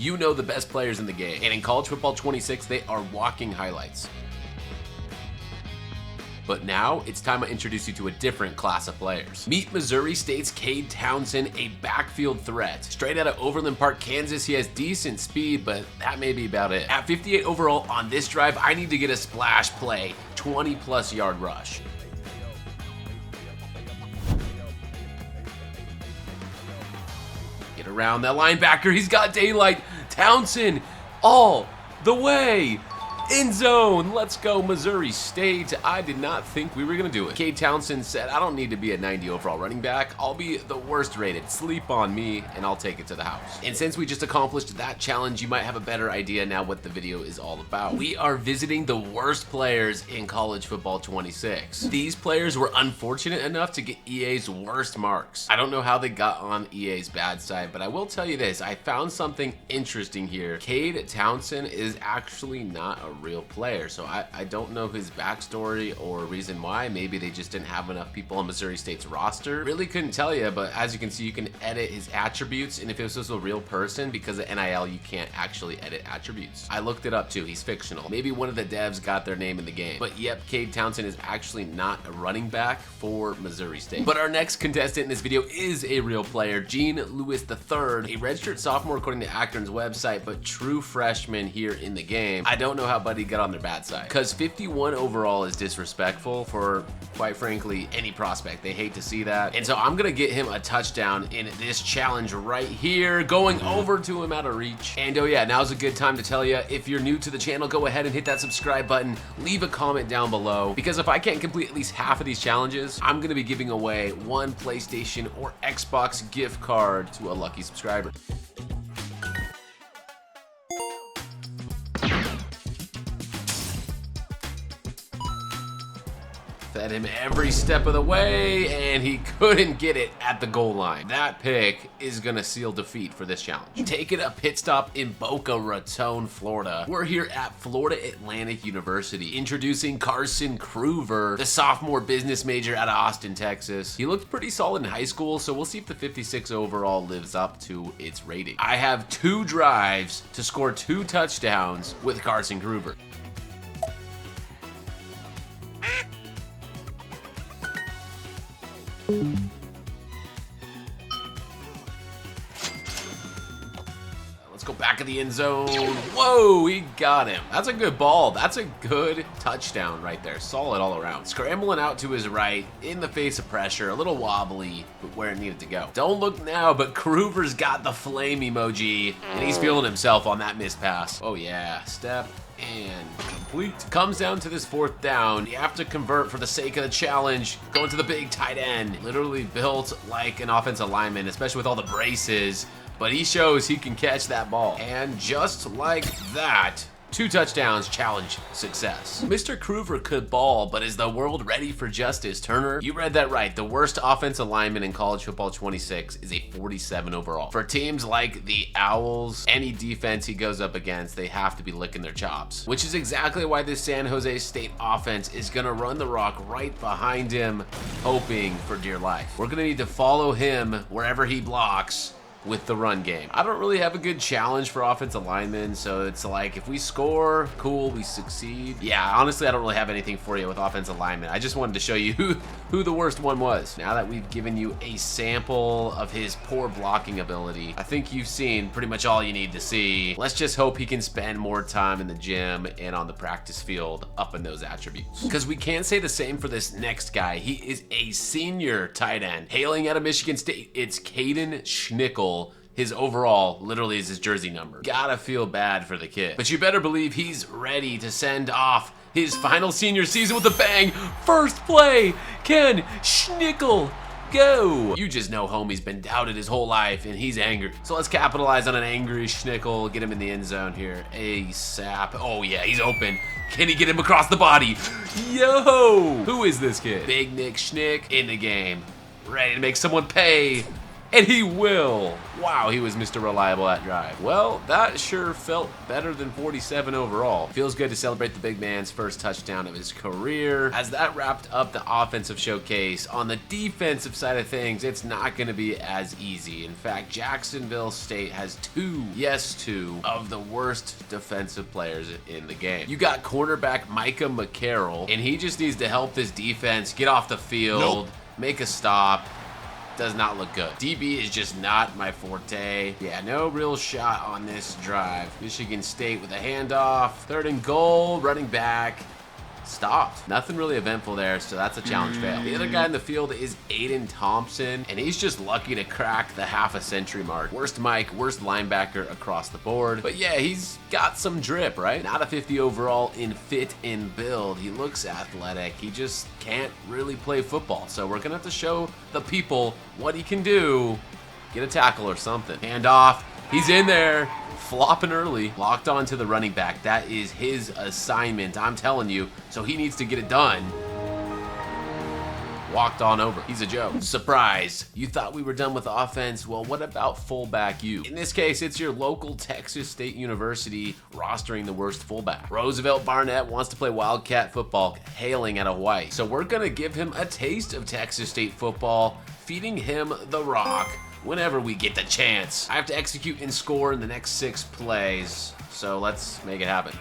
You know the best players in the game, and in College Football 26, they are walking highlights. But now, it's time I introduce you to a different class of players. Meet Missouri State's Cade Townsend, a backfield threat. Straight out of Overland Park, Kansas, he has decent speed, but that may be about it. At 58 overall on this drive, I need to get a splash play, 20+ yard rush. Get around that linebacker, he's got daylight. Townsend, all the way. End zone, let's go Missouri State. I did not think we were gonna do it. Cade Townsend said, I don't need to be a 90 overall running back. I'll be the worst rated. Sleep on me and I'll take it to the house. And since we just accomplished that challenge, you might have a better idea now what the video is all about. We are visiting the worst players in College Football 26. These players were unfortunate enough to get EA's worst marks. I don't know how they got on EA's bad side, but I will tell you this, I found something interesting here. Cade Townsend is actually not a real player, so I don't know his backstory or reason why. Maybe they just didn't have enough people on Missouri State's roster. Really couldn't tell you, but as you can see, you can edit his attributes, and if this was a real person, because of NIL, you can't actually edit attributes. I looked it up too, he's fictional. Maybe one of the devs got their name in the game. But yep, Cade Townsend is actually not a running back for Missouri State. But our next contestant in this video is a real player, Gene Lewis III, a redshirt sophomore according to Akron's website, but true freshman here in the game. I don't know how Buddy got on their bad side, because 51 overall is disrespectful for, quite frankly, any prospect. They hate to see that, and so I'm gonna get him a touchdown in this challenge right here, going over to him out of reach. And oh yeah, now's a good time to tell you, if you're new to the channel, go ahead and hit that subscribe button, leave a comment down below, because if I can't complete at least half of these challenges, I'm gonna be giving away one PlayStation or Xbox gift card to a lucky subscriber. Fed him every step of the way, and he couldn't get it at the goal line. That pick is gonna seal defeat for this challenge. Taking a pit stop in Boca Raton, Florida. We're here at Florida Atlantic University, introducing Carson Kruever, the sophomore business major out of Austin, Texas. He looked pretty solid in high school, so we'll see if the 56 overall lives up to its rating. I have 2 drives to score 2 touchdowns with Carson Kruever. Let's go back of the end zone. Whoa, he got him. That's a good ball. That's a good touchdown right there. Solid all around. Scrambling out to his right in the face of pressure. A little wobbly, but where it needed to go. Don't look now, but Kruever's got the flame emoji, and he's feeling himself on that missed pass. Oh yeah, step and complete. Comes down to this 4th down. You have to convert for the sake of the challenge. Going to the big tight end. Literally built like an offensive lineman, especially with all the braces. But he shows he can catch that ball. And just like that, 2 touchdowns, challenge success. Mr. Kruever could ball, but is the world ready for justice, Turner? You read that right. The worst offensive lineman in College Football 26 is a 47 overall. For teams like the Owls, any defense he goes up against, they have to be licking their chops. Which is exactly why this San Jose State offense is gonna run the rock right behind him, hoping for dear life. We're gonna need to follow him wherever he blocks with the run game. I don't really have a good challenge for offensive linemen, so it's like if we score, cool, we succeed. Yeah, honestly, I don't really have anything for you with offensive linemen. I just wanted to show you who the worst one was. Now that we've given you a sample of his poor blocking ability, I think you've seen pretty much all you need to see. Let's just hope he can spend more time in the gym and on the practice field up in those attributes. Because we can't say the same for this next guy. He is a senior tight end. Hailing out of Michigan State, it's Kaden Schickel. His overall literally is his jersey number. Gotta feel bad for the kid. But you better believe he's ready to send off his final senior season with a bang. First play, Kaden Schickel, go. You just know homie's been doubted his whole life and he's angry. So let's capitalize on an angry Schickel, get him in the end zone here ASAP. Oh yeah, he's open. Can he get him across the body? Yo, who is this kid? Big Nick Schnick in the game. Ready to make someone pay. And he will. Wow, he was Mr. Reliable at drive. Well, that sure felt better than 47 overall. Feels good to celebrate the big man's first touchdown of his career. As that wrapped up the offensive showcase, on the defensive side of things, it's not going to be as easy. In fact, Jacksonville State has two of the worst defensive players in the game. You got cornerback Micah McCarroll, and he just needs to help this defense get off the field, make a stop. Does not look good. DB is just not my forte. Yeah, no real shot on this drive. Michigan State with a handoff. 3rd and goal, running back. Stopped. Nothing really eventful there, so that's a challenge fail. The other guy in the field is Aiden Thompson, and he's just lucky to crack the half-a-century mark. Worst Mike, worst linebacker across the board. But yeah, he's got some drip, right? Not a 50 overall in fit and build. He looks athletic. He just can't really play football. So we're gonna have to show the people what he can do. Get a tackle or something. Hand off. He's in there. Flopping early, locked on to the running back. That is his assignment, I'm telling you. So he needs to get it done. Walked on over. He's a joke. Surprise. You thought we were done with offense? Well, what about fullback U? In this case, it's your local Texas State University rostering the worst fullback. Roosevelt Barnett wants to play Wildcat football, hailing out of Hawaii. So we're gonna give him a taste of Texas State football, feeding him the rock whenever we get the chance. I have to execute and score in the next 6 plays, so let's make it happen.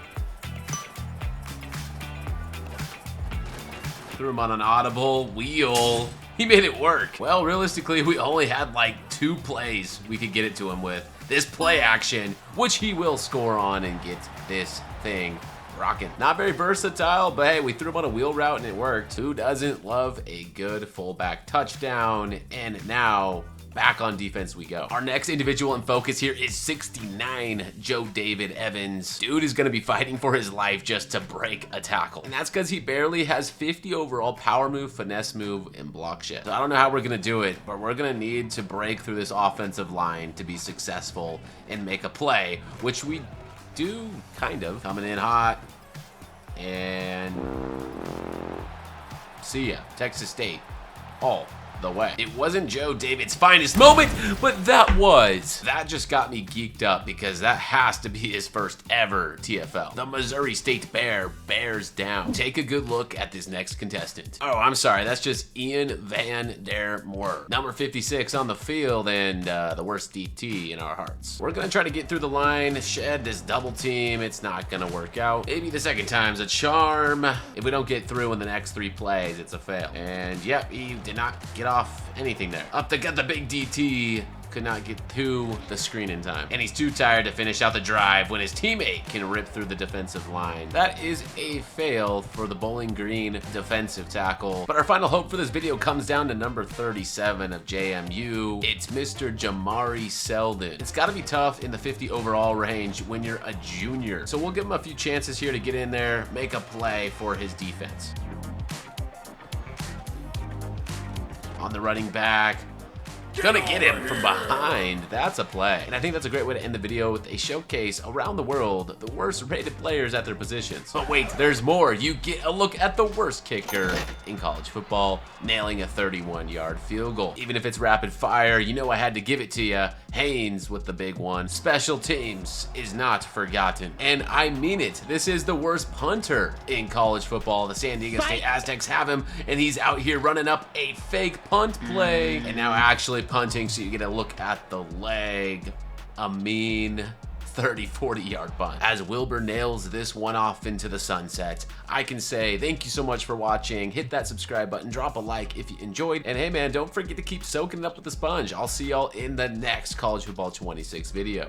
Threw him on an audible wheel. He made it work. Well, realistically, we only had like 2 plays we could get it to him with. This play action, which he will score on and get this thing rocking. Not very versatile, but hey, we threw him on a wheel route and it worked. Who doesn't love a good fullback touchdown? And now, back on defense we go. Our next individual in focus here is 69, Joe David Evans. Dude is gonna be fighting for his life just to break a tackle. And that's because he barely has 50 overall power move, finesse move, and block shed. So I don't know how we're gonna do it, but we're gonna need to break through this offensive line to be successful and make a play, which we do kind of. Coming in hot. And see ya. Texas State. All the way. It wasn't Joe David's finest moment, but that just got me geeked up because that has to be his first ever TFL. The Missouri State Bear bears down. Take a good look at this next contestant. Oh, I'm sorry, that's just Ian Van Der Moor. Number 56 on the field and the worst DT in our hearts. We're gonna try to get through the line, shed this double team. It's not gonna work out. Maybe the second time's a charm. If we don't get through in the next 3 plays, it's a fail. And yep, he did not get off anything there. Up to get the big DT. Could not get to the screen in time. And he's too tired to finish out the drive when his teammate can rip through the defensive line. That is a fail for the Bowling Green defensive tackle. But our final hope for this video comes down to number 37 of JMU. It's Mr. Jamari Selden. It's gotta be tough in the 50 overall range when you're a junior. So we'll give him a few chances here to get in there, make a play for his defense. On the running back. Gonna get him from behind. That's a play. And I think that's a great way to end the video with a showcase around the world, the worst rated players at their positions. But wait, there's more. You get a look at the worst kicker in college football, nailing a 31-yard field goal. Even if it's rapid fire, you know I had to give it to you. Haynes with the big one. Special teams is not forgotten. And I mean it. This is the worst punter in college football. The San Diego State Aztecs have him, and he's out here running up a fake punt play. And now actually punting, so you get a look at the leg. A mean 30-40 yard punt. As Wilbur nails this one off into the sunset, I can say thank you so much for watching. Hit that subscribe button, drop a like if you enjoyed, and hey man, don't forget to keep soaking it up with the sponge. I'll see y'all in the next College Football 26 video.